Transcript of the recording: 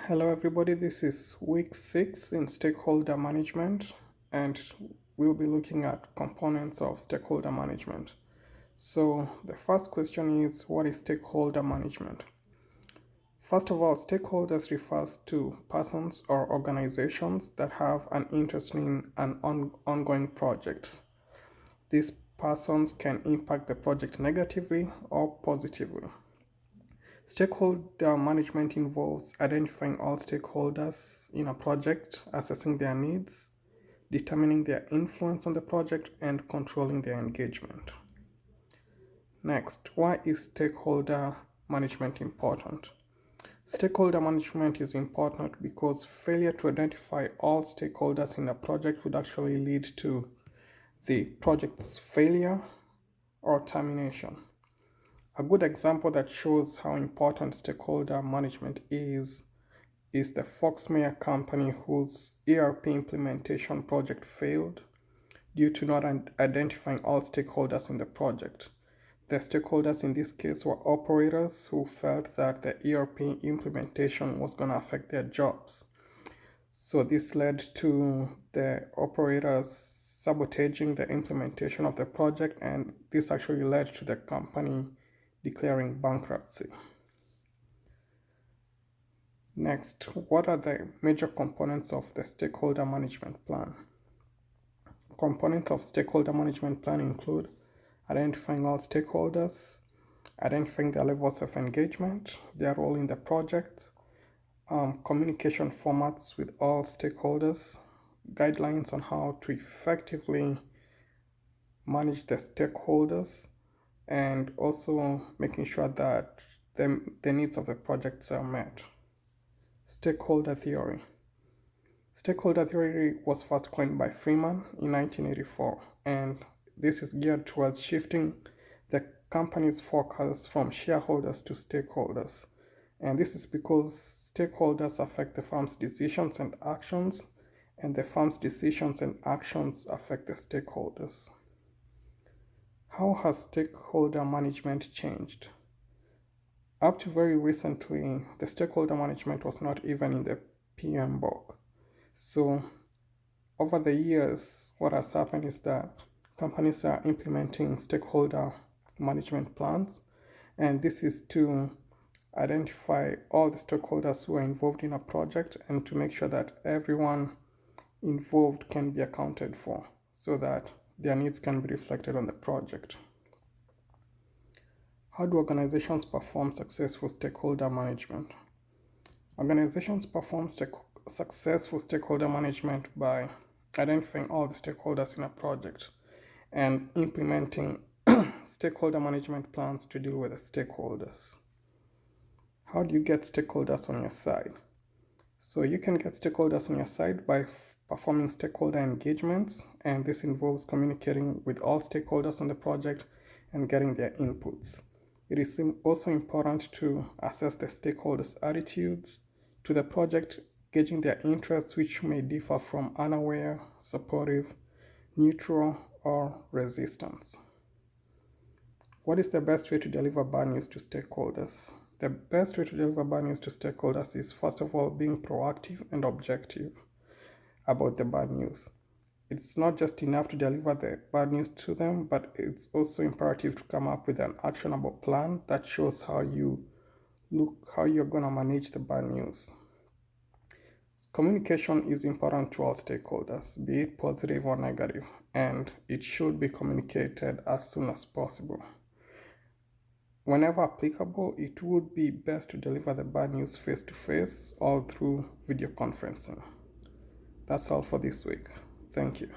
Hello everybody, this is week 6 in stakeholder management, and we'll be looking at components of stakeholder management. So the first question is, what is stakeholder management? First of all, stakeholders refers to persons or organizations that have an interest in an ongoing project. These persons can impact the project negatively or positively. Stakeholder management involves identifying all stakeholders in a project, assessing their needs, determining their influence on the project, and controlling their engagement. Next, why is stakeholder management important? Stakeholder management is important because failure to identify all stakeholders in a project would actually lead to the project's failure or termination. A good example that shows how important stakeholder management is the Foxmeyer company, whose ERP implementation project failed due to not identifying all stakeholders in the project. The stakeholders in this case were operators who felt that the ERP implementation was going to affect their jobs. So this led to the operators sabotaging the implementation of the project, and this actually led to the company declaring bankruptcy. Next, what are the major components of the stakeholder management plan? Components of stakeholder management plan include identifying all stakeholders, identifying their levels of engagement, their role in the project, communication formats with all stakeholders, guidelines on how to effectively manage the stakeholders, and also making sure that the needs of the projects are met. Stakeholder theory. Stakeholder theory was first coined by Freeman in 1984, and this is geared towards shifting the company's focus from shareholders to stakeholders. And this is because stakeholders affect the firm's decisions and actions, and the firm's decisions and actions affect the stakeholders. How has stakeholder management changed? Up to very recently, the stakeholder management was not even in the PM book. So over the years, what has happened is that companies are implementing stakeholder management plans, and this is to identify all the stakeholders who are involved in a project and to make sure that everyone involved can be accounted for so that their needs can be reflected on the project. How do organizations perform successful stakeholder management? Organizations perform successful stakeholder management by identifying all the stakeholders in a project and implementing stakeholder management plans to deal with the stakeholders. How do you get stakeholders on your side? So you can get stakeholders on your side by performing stakeholder engagements, and this involves communicating with all stakeholders on the project and getting their inputs. It is also important to assess the stakeholders' attitudes to the project, gauging their interests, which may differ from unaware, supportive, neutral, or resistance. What is the best way to deliver bad news to stakeholders? The best way to deliver bad news to stakeholders is, first of all, being proactive and objective about the bad news. It's not just enough to deliver the bad news to them, but it's also imperative to come up with an actionable plan that shows how you're going to manage the bad news. Communication is important to all stakeholders, be it positive or negative, and it should be communicated as soon as possible. Whenever applicable, it would be best to deliver the bad news face-to-face or through video conferencing. That's all for this week. Thank you.